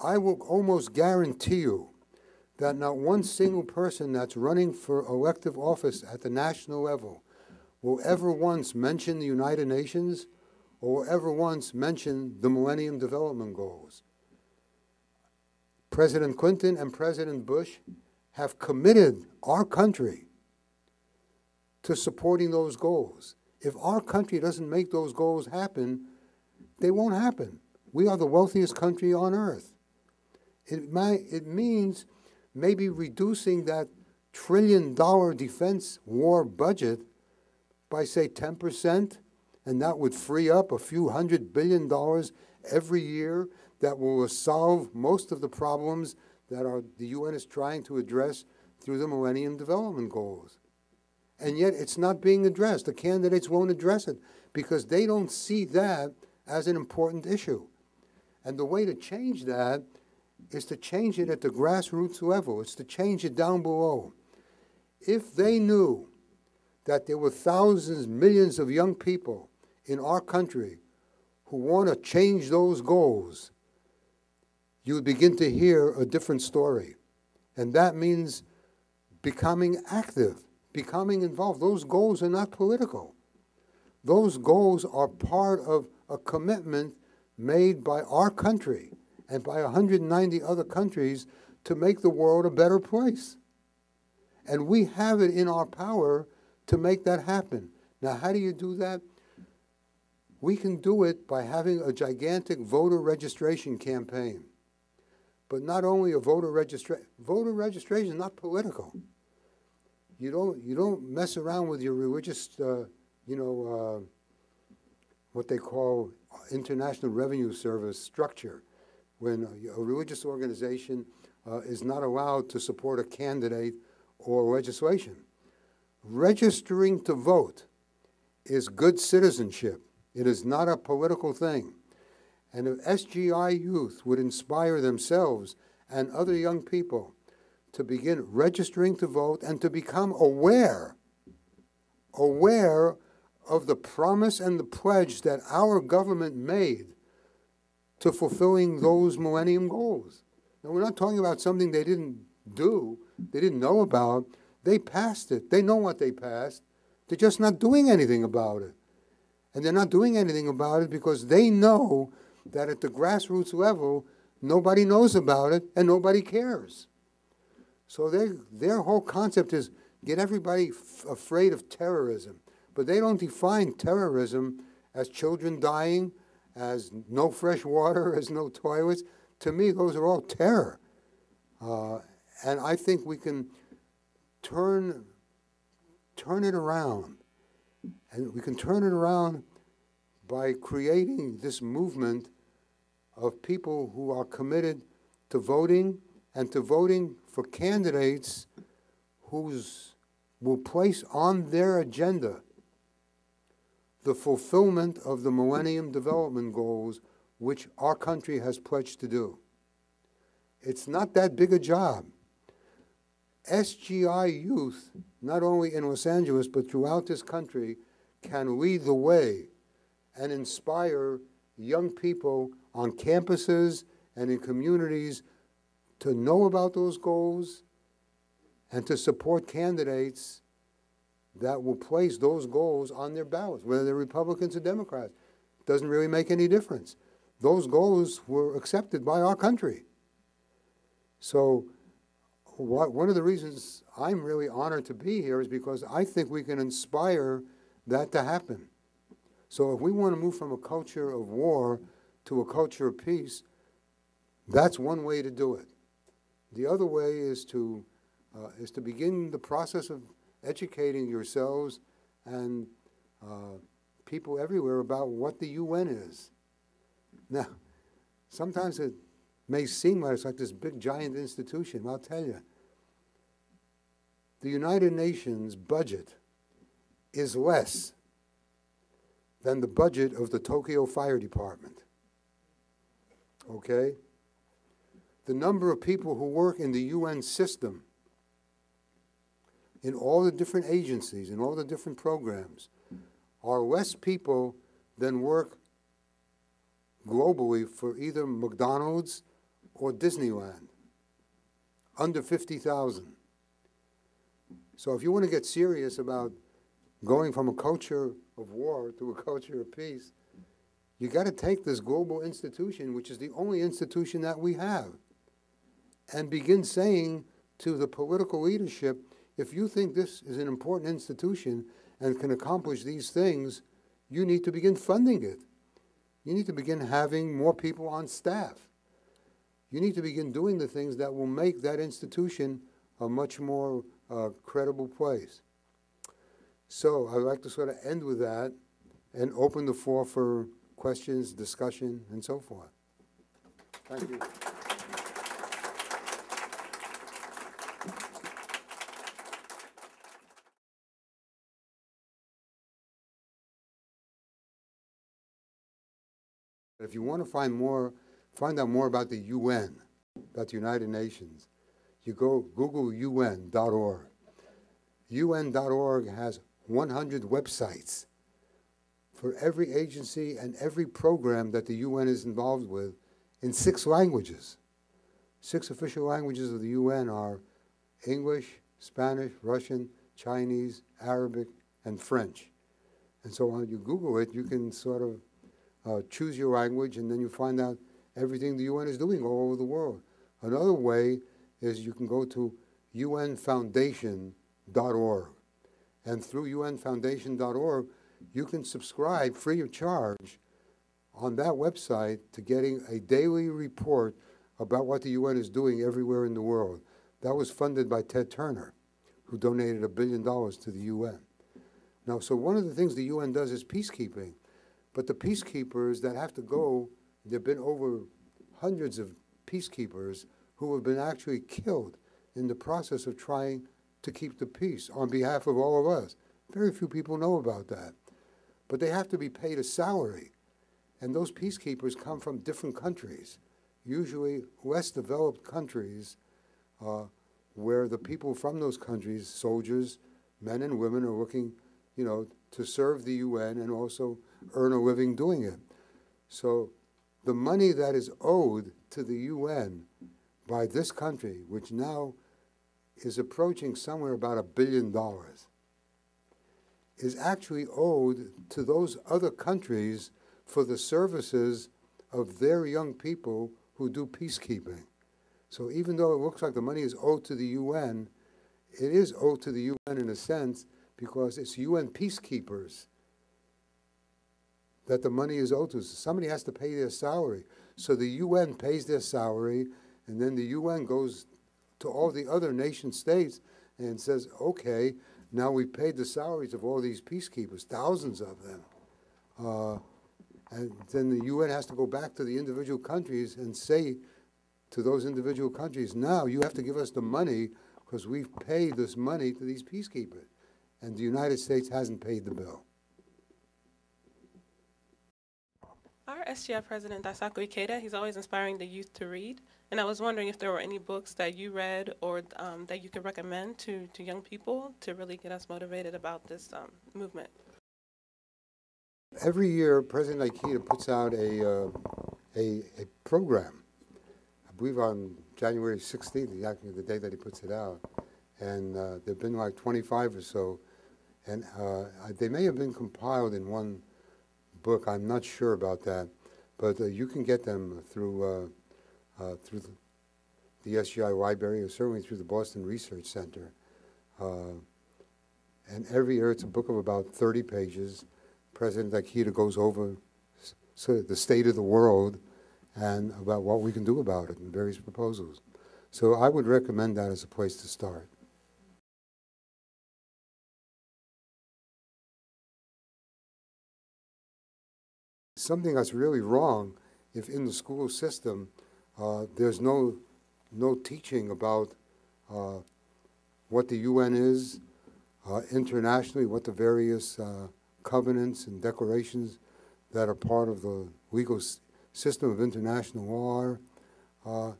I will almost guarantee you that not one single person that's running for elective office at the national level will ever once mention the United Nations or will ever once mention the Millennium Development Goals. President Clinton and President Bush have committed our country to supporting those goals. If our country doesn't make those goals happen, they won't happen. We are the wealthiest country on earth. It means maybe reducing that $1 trillion defense war budget by, say, 10%, and that would free up a few $100 billion every year that will solve most of the problems that the UN is trying to address through the Millennium Development Goals. And yet it's not being addressed. The candidates won't address it because they don't see that as an important issue. And the way to change that is to change it at the grassroots level. It's to change it down below. If they knew that there were thousands, millions of young people in our country who want to change those goals, you would begin to hear a different story. And that means becoming active, becoming involved. Those goals are not political. Those goals are part of a commitment made by our country and by 190 other countries to make the world a better place. And we have it in our power to make that happen. Now, how do you do that? We can do it by having a gigantic voter registration campaign. But not only a voter registration is not political. You don't mess around with your religious, what they call International Revenue Service structure, when a religious organization is not allowed to support a candidate or legislation. Registering to vote is good citizenship. It is not a political thing. And if SGI youth would inspire themselves and other young people to begin registering to vote and to become aware of the promise and the pledge that our government made to fulfilling those Millennium Goals. Now, we're not talking about something they didn't do, they didn't know about. They passed it. They know what they passed. They're just not doing anything about it. And they're not doing anything about it because they know that at the grassroots level, nobody knows about it and nobody cares. So their whole concept is get everybody afraid of terrorism. But they don't define terrorism as children dying, as no fresh water, as no toilets. To me, those are all terror. And I think we can turn it around. And we can turn it around by creating this movement of people who are committed to voting and to voting for candidates who will place on their agenda the fulfillment of the Millennium Development Goals, which our country has pledged to do. It's not that big a job. SGI youth, not only in Los Angeles, but throughout this country, can lead the way and inspire young people on campuses and in communities to know about those goals and to support candidates that will place those goals on their ballots, whether they're Republicans or Democrats. It doesn't really make any difference. Those goals were accepted by our country. So one of the reasons I'm really honored to be here is because I think we can inspire that to happen. So if we want to move from a culture of war to a culture of peace, that's one way to do it. The other way is to begin the process of educating yourselves and people everywhere about what the UN is. Now, sometimes it may seem like it's like this big giant institution. I'll tell you, the United Nations budget is less than the budget of the Tokyo Fire Department. Okay? The number of people who work in the UN system, in all the different agencies, in all the different programs, are less people than work globally for either McDonald's or Disneyland, under 50,000. So if you want to get serious about going from a culture of war to a culture of peace, you got to take this global institution, which is the only institution that we have, and begin saying to the political leadership, if you think this is an important institution and can accomplish these things, you need to begin funding it. You need to begin having more people on staff. You need to begin doing the things that will make that institution a much more credible place. So I'd like to sort of end with that and open the floor for questions, discussion, and so forth. Thank you. If you want to find out more about the UN, about the United Nations, you go Google UN.org. UN.org has 100 websites for every agency and every program that the UN is involved with in 6 languages. 6 official languages of the UN are English, Spanish, Russian, Chinese, Arabic, and French. And so when you Google it, you can sort of choose your language, and then you find out everything the UN is doing all over the world. Another way is you can go to unfoundation.org. And through unfoundation.org, you can subscribe free of charge on that website to getting a daily report about what the UN is doing everywhere in the world. That was funded by Ted Turner, who donated $1 billion to the UN. Now, so one of the things the UN does is peacekeeping. But the peacekeepers that have to go, there have been over hundreds of peacekeepers who have been actually killed in the process of trying to keep the peace on behalf of all of us. Very few people know about that. But they have to be paid a salary. And those peacekeepers come from different countries, usually less developed countries, where the people from those countries, soldiers, men and women, are looking, you know, to serve the UN and also earn a living doing it. So the money that is owed to the UN by this country, which now is approaching somewhere about $1 billion, is actually owed to those other countries for the services of their young people who do peacekeeping. So even though it looks like the money is owed to the UN, it is owed to the UN in a sense because it's UN peacekeepers that the money is owed to. So somebody has to pay their salary. So the UN pays their salary, and then the UN goes to all the other nation states and says, okay, now we've paid the salaries of all these peacekeepers, thousands of them. And then the UN has to go back to the individual countries and say to those individual countries, now you have to give us the money because we've paid this money to these peacekeepers. And the United States hasn't paid the bill. Our SGI president, Daisaku Ikeda, he's always inspiring the youth to read. And I was wondering if there were any books that you read or that you could recommend to young people to really get us motivated about this movement. Every year, President Ikeda puts out a program. I believe on January 16th, exactly the day that he puts it out. And there have been like 25 or so. And they may have been compiled in one book. I'm not sure about that. But you can get them through the SGI library or certainly through the Boston Research Center. And every year it's a book of about 30 pages. President Ikeda goes over sort of the state of the world and about what we can do about it and various proposals. So I would recommend that as a place to start. Something that's really wrong if in the school system there's no teaching about what the UN is, internationally, what the various covenants and declarations that are part of the legal system of international law are.